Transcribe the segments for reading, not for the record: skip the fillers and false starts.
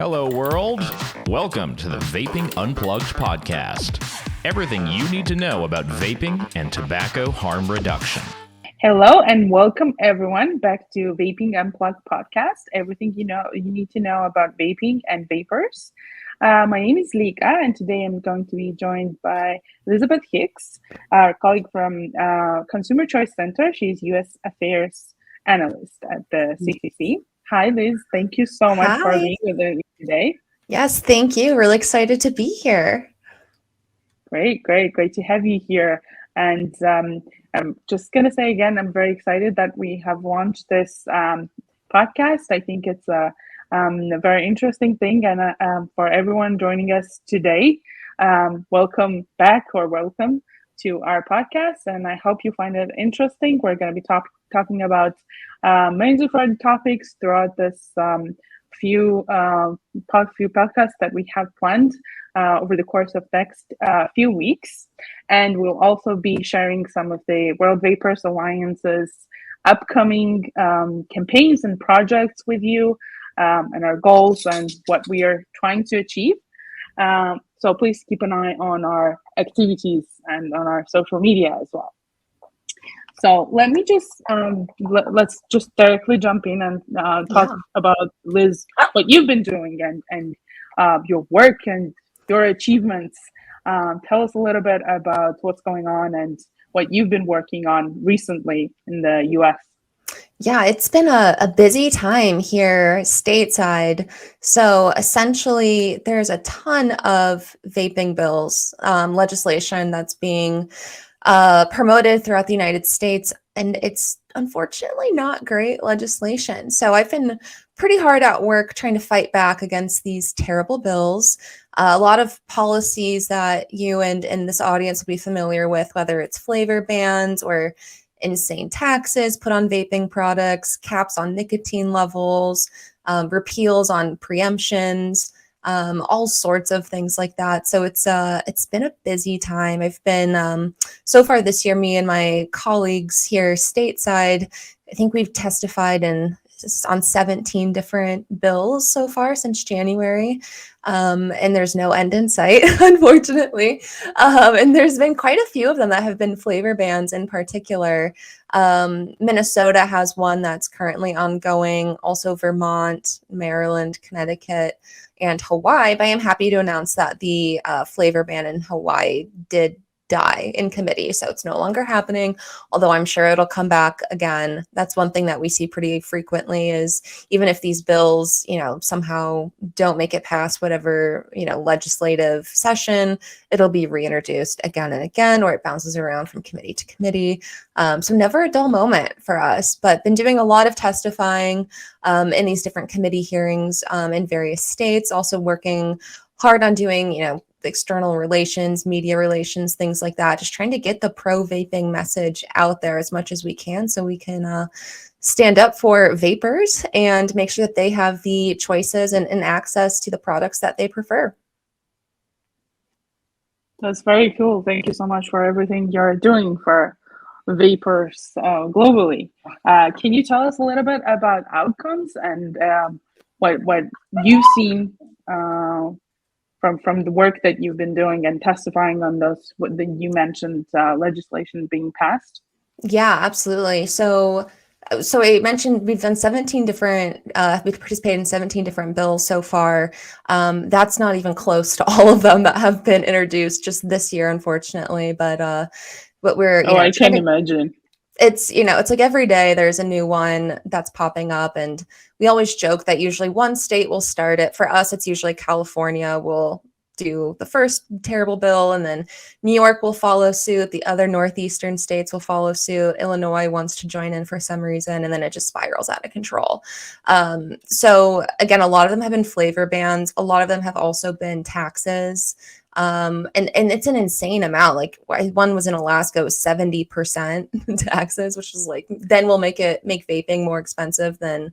Hello, world. Welcome to the Vaping Unplugged podcast. Everything you need to know about vaping and tobacco harm reduction. Hello and welcome everyone back to Vaping Unplugged podcast. Everything you need to know about vaping and vapors. My name is Lika, and today I'm going to be joined by Elizabeth Hicks, our colleague from Consumer Choice Center. She's U.S. Affairs Analyst at the CCC. Hi, Liz. Thank you so much for being with me today. Yes, thank you. Really excited to be here. Great to have you here. And I'm just going to say again, I'm very excited that we have launched this podcast. I think it's a very interesting thing. And for everyone joining us today, welcome back or welcome to our podcast. And I hope you find it interesting. We're going to be talking about many different topics throughout this few podcasts that we have planned over the course of next few weeks. And we'll also be sharing some of the World Vapers Alliance's upcoming campaigns and projects with you, and our goals and what we are trying to achieve. So please keep an eye on our activities and on our social media as well. So let me just let's just directly jump in and talk about, Liz, what you've been doing and your work and your achievements. Tell us a little bit about what's going on and what you've been working on recently in the U.S. Yeah, it's been a busy time here stateside. So essentially, there's a ton of vaping bills, legislation that's being promoted throughout the United States, and it's unfortunately not great legislation. So I've been pretty hard at work trying to fight back against these terrible bills. A lot of policies that you and in this audience will be familiar with, whether it's flavor bans or insane taxes put on vaping products, caps on nicotine levels, repeals on preemptions, all sorts of things like that. So it's been a busy time. I've been so far this year, me and my colleagues here stateside, I think we've testified on 17 different bills so far since January. And there's no end in sight, unfortunately. And there's been quite a few of them that have been flavor bans in particular. Minnesota has one that's currently ongoing, also Vermont, Maryland, Connecticut, and Hawaii. But I am happy to announce that the flavor ban in Hawaii did die in committee, so it's no longer happening, although I'm sure it'll come back again. That's one thing that we see pretty frequently is even if these bills, somehow don't make it past whatever, legislative session, it'll be reintroduced again and again, or it bounces around from committee to committee. So never a dull moment for us, but been doing a lot of testifying in these different committee hearings in various states, also working hard on doing, external relations, media relations, things like that, just trying to get the pro-vaping message out there as much as we can so we can stand up for vapors and make sure that they have the choices and access to the products that they prefer. That's very cool. Thank you so much for everything you're doing for vapors globally. Can you tell us a little bit about outcomes and what you've seen from the work that you've been doing and testifying on those, what you mentioned, legislation being passed? Yeah, absolutely. So I mentioned we've done 17 different, we've participated in 17 different bills so far. That's not even close to all of them that have been introduced just this year, unfortunately. But we're, I can imagine. It's, it's like every day there's a new one that's popping up, and we always joke that usually one state will start it. For us, it's usually California will do the first terrible bill, and then New York will follow suit. The other northeastern states will follow suit. Illinois wants to join in for some reason, and then it just spirals out of control. So again, a lot of them have been flavor bans. A lot of them have also been taxes. And it's an insane amount. Like one was in Alaska, it was 70% taxes, which is like, then we'll make vaping more expensive than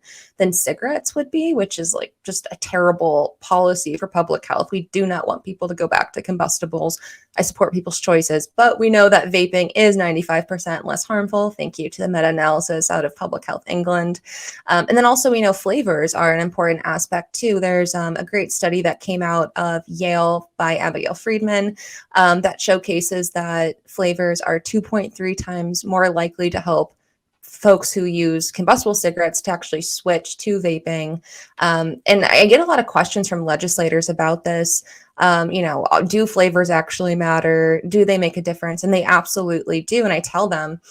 cigarettes would be, which is like just a terrible policy for public health. We do not want people to go back to combustibles. I support people's choices, but we know that vaping is 95% less harmful. Thank you to the meta-analysis out of Public Health England. And then also we know flavors are an important aspect too. There's a great study that came out of Yale by Abigail Friedman that showcases that flavors are 2.3 times more likely to help folks who use combustible cigarettes to actually switch to vaping. And I get a lot of questions from legislators about this. Do flavors actually matter? Do they make a difference? And they absolutely do. And I tell them,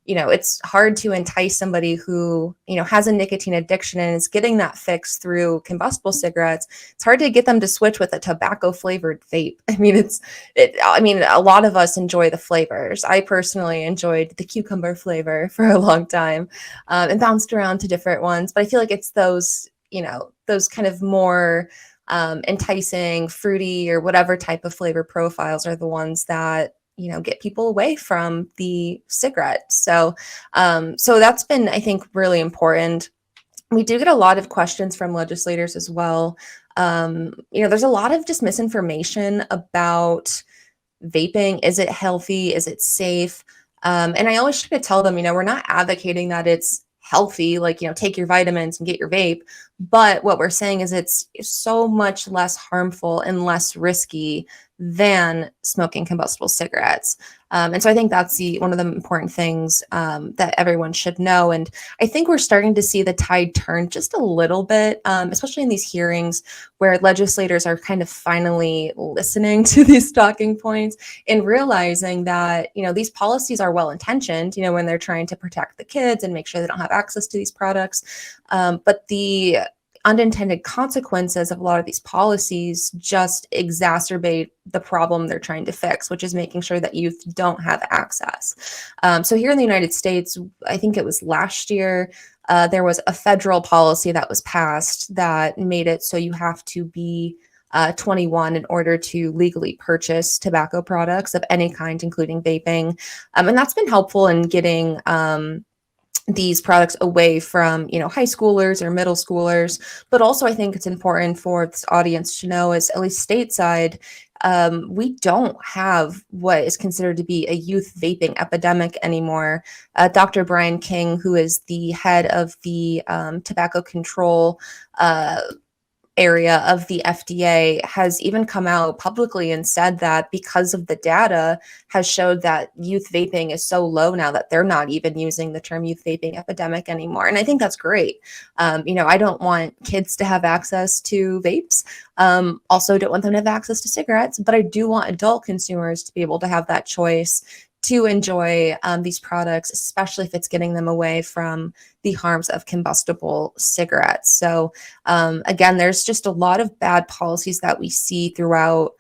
it's hard to entice somebody who, has a nicotine addiction and is getting that fix through combustible cigarettes. It's hard to get them to switch with a tobacco flavored vape. I mean, a lot of us enjoy the flavors. I personally enjoyed the cucumber flavor for a long time and bounced around to different ones. But I feel like it's those kind of more enticing, fruity or whatever type of flavor profiles are the ones that get people away from the cigarette. So that's been, I think, really important. We do get a lot of questions from legislators as well. There's a lot of just misinformation about vaping. Is it healthy? Is it safe? And I always try to tell them, we're not advocating that it's healthy, like, take your vitamins and get your vape. But what we're saying is it's so much less harmful and less risky than smoking combustible cigarettes. And so I think that's one of the important things that everyone should know. And I think we're starting to see the tide turn just a little bit, especially in these hearings where legislators are kind of finally listening to these talking points and realizing that, these policies are well-intentioned, when they're trying to protect the kids and make sure they don't have access to these products. But the unintended consequences of a lot of these policies just exacerbate the problem they're trying to fix, which is making sure that youth don't have access. So here in the United States, I think it was last year, there was a federal policy that was passed that made it so you have to be 21 in order to legally purchase tobacco products of any kind, including vaping. And that's been helpful in getting these products away from, high schoolers or middle schoolers. But also I think it's important for this audience to know is, at least stateside, we don't have what is considered to be a youth vaping epidemic anymore. Dr. Brian King, who is the head of the tobacco control area of the FDA, has even come out publicly and said that because of the data has showed that youth vaping is so low now that they're not even using the term youth vaping epidemic anymore. And I think that's great. I don't want kids to have access to vapes. Also don't want them to have access to cigarettes, but I do want adult consumers to be able to have that choice to enjoy these products, especially if it's getting them away from the harms of combustible cigarettes. So again, there's just a lot of bad policies that we see throughout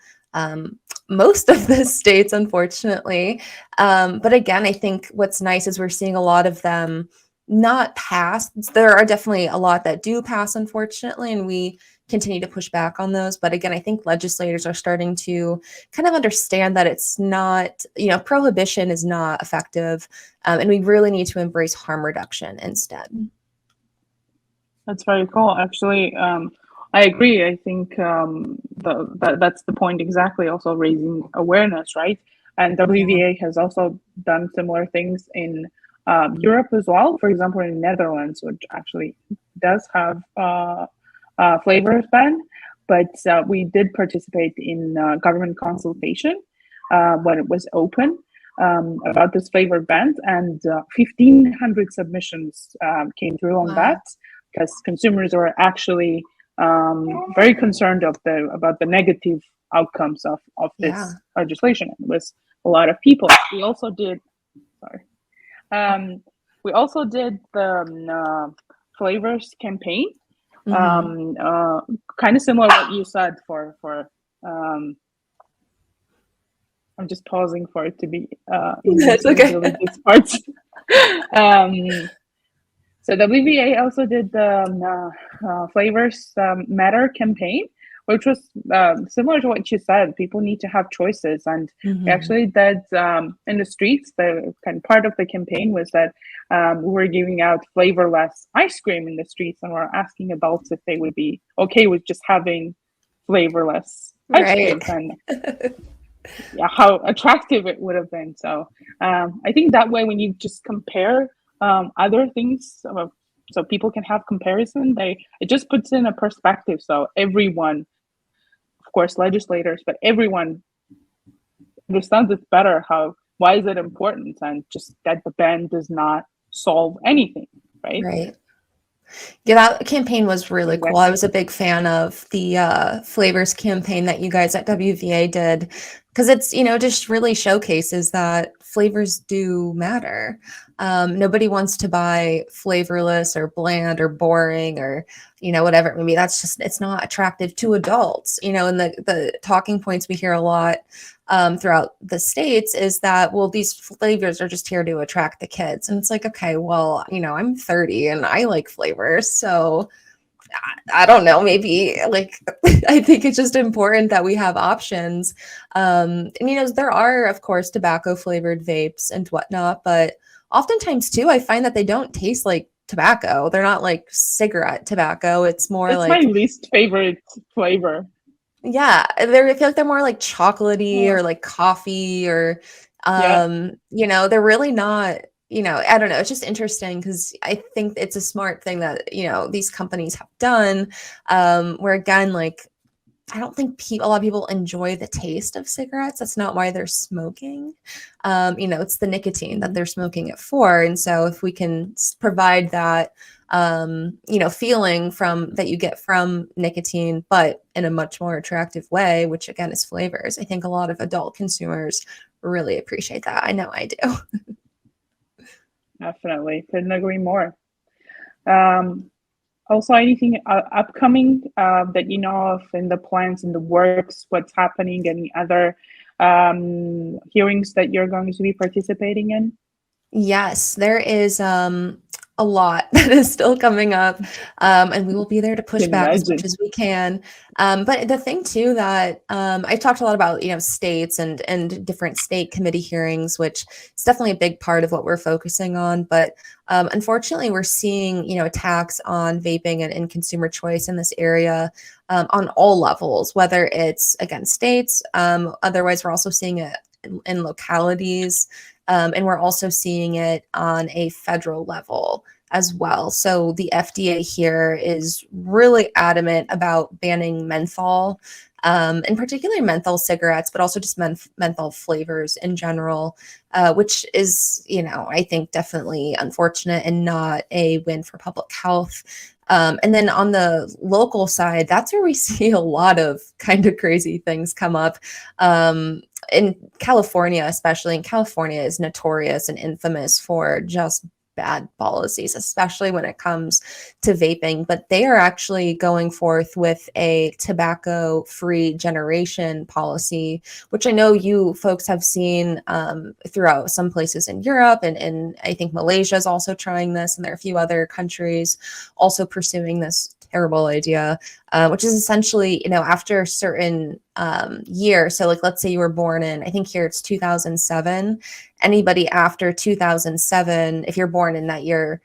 most of the states, unfortunately. But again, I think what's nice is we're seeing a lot of them not pass. There are definitely a lot that do pass, unfortunately, and we continue to push back on those. But again, I think legislators are starting to kind of understand that it's not, prohibition is not effective, and we really need to embrace harm reduction instead. That's very cool. Actually, I agree. I think that's the point exactly, also raising awareness, right? And WVA has also done similar things in Europe as well. For example, in Netherlands, which actually does have flavors ban, but we did participate in government consultation when it was open about this flavor ban, and 1,500 submissions came through on that, because consumers are actually very concerned about the negative outcomes of this legislation. It was a lot of people. We also did the Flavours campaign. Kind of similar what you said for I'm just pausing for it to be That's okay. these parts. So WVA also did the Flavours Matter campaign, which was similar to what you said. People need to have choices, and we actually did in the streets. The kind of part of the campaign was that we were giving out flavorless ice cream in the streets, and we're asking adults if they would be okay with just having flavorless ice creams, and yeah, how attractive it would have been. So I think that way, when you just compare other things, so people can have comparison, it just puts in a perspective. So everyone, of course, legislators, but everyone understands it better. Why is it important, and just that the ban does not solve anything, right? Right. Yeah, that campaign was really Exactly. cool. I was a big fan of the Flavours campaign that you guys at WVA did, because it's, just really showcases that flavors do matter. Nobody wants to buy flavorless or bland or boring or, whatever it may be. That's just, it's not attractive to adults, and the talking points we hear a lot throughout the States is that, well, these flavors are just here to attract the kids. And it's like, okay, well, I'm 30 and I like flavors. So I don't know, maybe like, I think it's just important that we have options. And, there are, of course, tobacco flavored vapes and whatnot, but oftentimes too, I find that they don't taste like tobacco. They're not like cigarette tobacco. It's more It's like my least favorite flavor. Yeah, I feel like they're more like chocolatey or like coffee or, they're really not, I don't know. It's just interesting because I think it's a smart thing that, these companies have done, where again, like, I don't think a lot of people enjoy the taste of cigarettes. That's not why they're smoking. It's the nicotine that they're smoking it for. And so if we can provide that, feeling that you get from nicotine, but in a much more attractive way, which again is flavors, I think a lot of adult consumers really appreciate that. I know I do. Definitely. Couldn't agree more. Also, anything upcoming that you know of in the plans, in the works, what's happening, any other hearings that you're going to be participating in? Yes, there is a lot that is still coming up, and we will be there to push back as much as we can. But the thing too that I've talked a lot about, states and different state committee hearings, which is definitely a big part of what we're focusing on. But unfortunately, we're seeing attacks on vaping and consumer choice in this area on all levels, whether it's against states. Otherwise, we're also seeing it in localities. And we're also seeing it on a federal level as well. So the FDA here is really adamant about banning menthol, and particularly menthol cigarettes, but also just menthol flavors in general, which is, I think definitely unfortunate and not a win for public health. And then on the local side, that's where we see a lot of kind of crazy things come up. In California, especially, and California is notorious and infamous for just bad policies, especially when it comes to vaping. But they are actually going forth with a tobacco-free generation policy, which I know you folks have seen throughout some places in Europe, and I think Malaysia is also trying this, and there are a few other countries also pursuing this terrible idea, which is essentially, after a certain year. So like, let's say you were born in, I think here it's 2007, anybody after 2007, if you're born in that year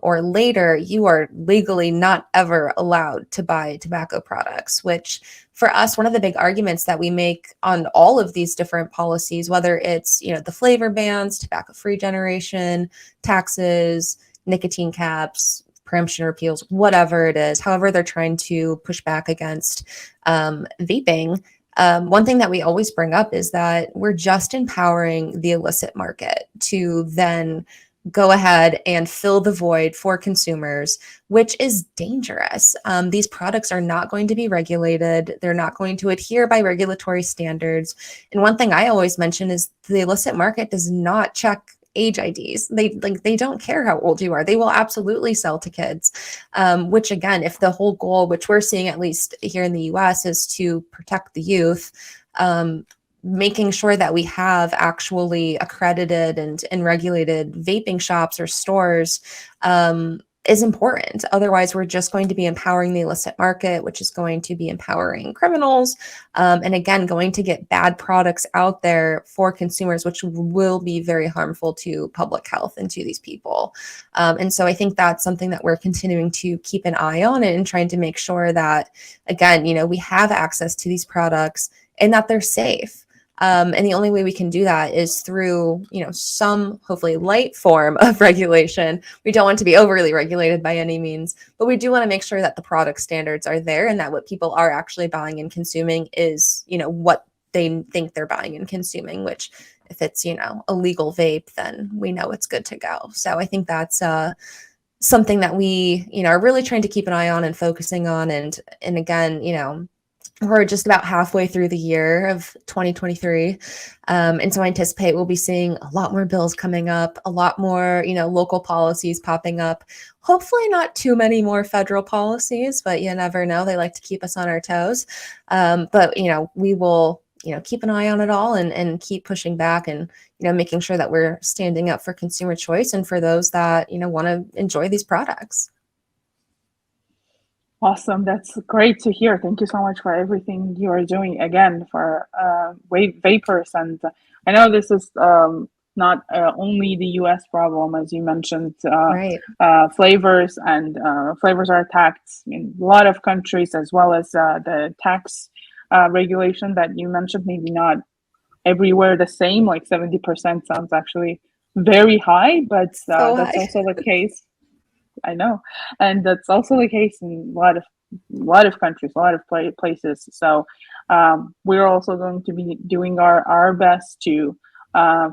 or later, you are legally not ever allowed to buy tobacco products, which for us, one of the big arguments that we make on all of these different policies, whether it's, the flavor bans, tobacco-free generation, taxes, nicotine caps, preemption repeals, whatever it is, however they're trying to push back against vaping. One thing that we always bring up is that we're just empowering the illicit market to then go ahead and fill the void for consumers, which is dangerous. These products are not going to be regulated. They're not going to adhere by regulatory standards. And one thing I always mention is the illicit market does not check age IDs. They don't care how old you are. They will absolutely sell to kids, which again, if the whole goal, which we're seeing at least here in the US, is to protect the youth, making sure that we have actually accredited and regulated vaping shops or stores, is important. Otherwise, we're just going to be empowering the illicit market, which is going to be empowering criminals. And again, going to get bad products out there for consumers, which will be very harmful to public health and to these people. And so I think that's something that we're continuing to keep an eye on and trying to make sure that, again, we have access to these products and that they're safe. And the only way we can do that is through, some hopefully light form of regulation. We don't want to be overly regulated by any means, but we do want to make sure that the product standards are there and that what people are actually buying and consuming is, what they think they're buying and consuming, which if it's, a legal vape, then we know it's good to go. So I think that's something that we, are really trying to keep an eye on and focusing on. And again, we're just about halfway through the year of 2023. And so I anticipate we'll be seeing a lot more bills coming up, a lot more, local policies popping up. Hopefully not too many more federal policies, but you never know. They like to keep us on our toes. But, we will, keep an eye on it all and keep pushing back and, making sure that we're standing up for consumer choice and for those that, want to enjoy these products. Awesome. That's great to hear. Thank you so much for everything you are doing again for vapors. And I know this is not only the US problem, as you mentioned, Right. Flavours and Flavours are attacked in a lot of countries, as well as the tax regulation that you mentioned, maybe not everywhere the same, like 70% sounds actually very high, but that's also the case. I know, and that's also the case in a lot of countries, a lot of places. So we're also going to be doing our best to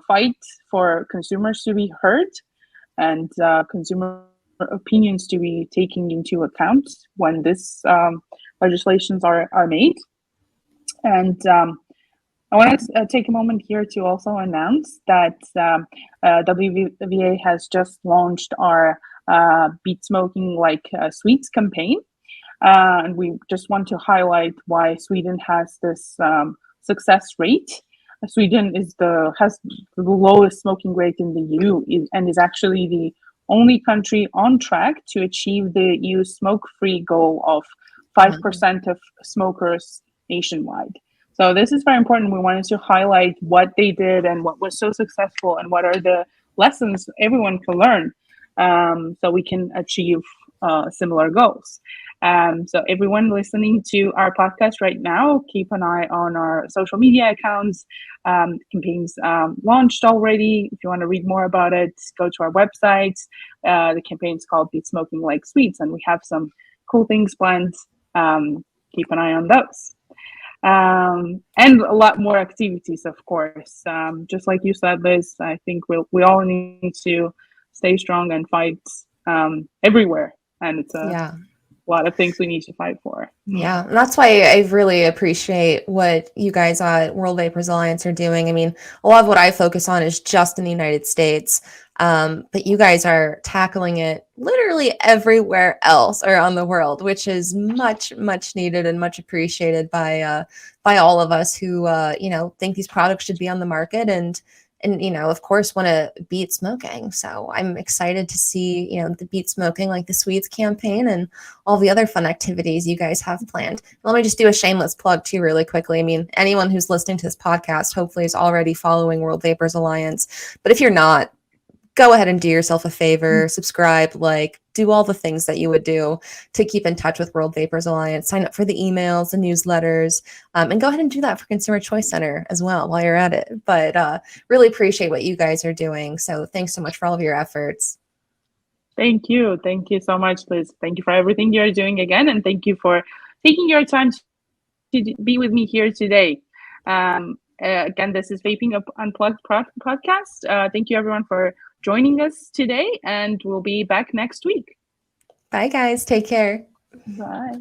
fight for consumers to be heard and consumer opinions to be taken into account when this legislations are made. And I want to take a moment here to also announce that WVA has just launched our Beat Smoking Like Sweets campaign. And we just want to highlight why Sweden has this success rate. Sweden has the lowest smoking rate in the EU and is actually the only country on track to achieve the EU smoke-free goal of 5% of smokers nationwide. So this is very important. We wanted to highlight what they did and what was so successful and what are the lessons everyone can learn so we can achieve similar goals. So everyone listening to our podcast right now, keep an eye on our social media accounts. Campaigns launched already. If you want to read more about it, go to our website. The campaign is called Beat Smoking Like Sweets, and we have some cool things planned. Keep an eye on those. And a lot more activities, of course. Just like you said, Liz, I think we all need to stay strong and fight everywhere. And it's a lot of things we need to fight for. Yeah, and that's why I really appreciate what you guys at World Vapers Alliance are doing. I mean, a lot of what I focus on is just in the United States, but you guys are tackling it literally everywhere else around the world, which is much, much needed and much appreciated by all of us who think these products should be on the market and of course, want to beat smoking. So I'm excited to see, the Beat Smoking Like the Sweets campaign and all the other fun activities you guys have planned. Let me just do a shameless plug too really quickly. I mean, anyone who's listening to this podcast hopefully is already following World Vapers Alliance. But if you're not, go ahead and do yourself a favor, subscribe, do all the things that you would do to keep in touch with World Vapers Alliance, sign up for the emails, the newsletters, and go ahead and do that for Consumer Choice Center as well while you're at it. But really appreciate what you guys are doing. So thanks so much for all of your efforts. Thank you. Thank you so much, Liz. Thank you for everything you're doing again. And thank you for taking your time to be with me here today. Again, this is Vaping Unplugged podcast. Thank you, everyone, for joining us today, and we'll be back next week. Bye, guys. Take care. Bye.